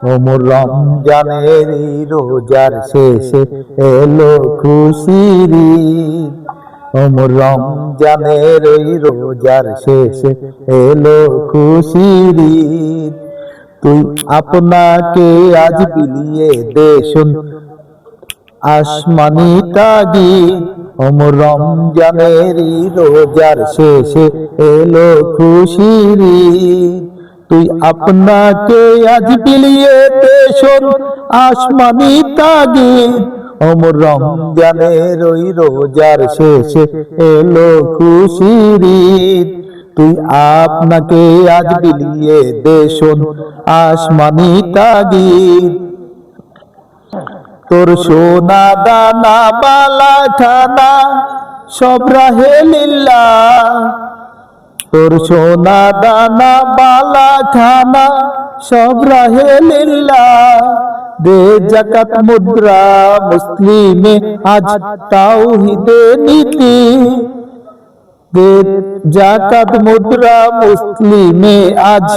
ওমর রমজানের রোজার শেষে এলো খুশির ঈদ। ওমর রমজানের রোজার শেষে এলো খুশির ঈদ। তুই আপনাকে আজ বিলিয়ে দে শোন আসমানি তাগিদ। ওমর রমজানের রোজার শেষে এলো খুশির ঈদ। তুই আপনাকে আজ বিলিয়ে দে শোন আসমানি তাগিদ। ওমর রমজানের রোজার শেষে এলো খুশির ঈদ। তুই আপনাকে আজ বিলিয়ে দে শোন আসমানি তাগিদ। তোর সোনা দানা বালা খানা সব রাহে লিল্লাহ। তোর সোনা দানা বালা খানা সব রাহে লিল্লাহ। দে যাকাত মুদ্রা মুসলিমে আজ তাওহীদে নীতি। দে যাকাত মুদ্রা মুসলিমে আজ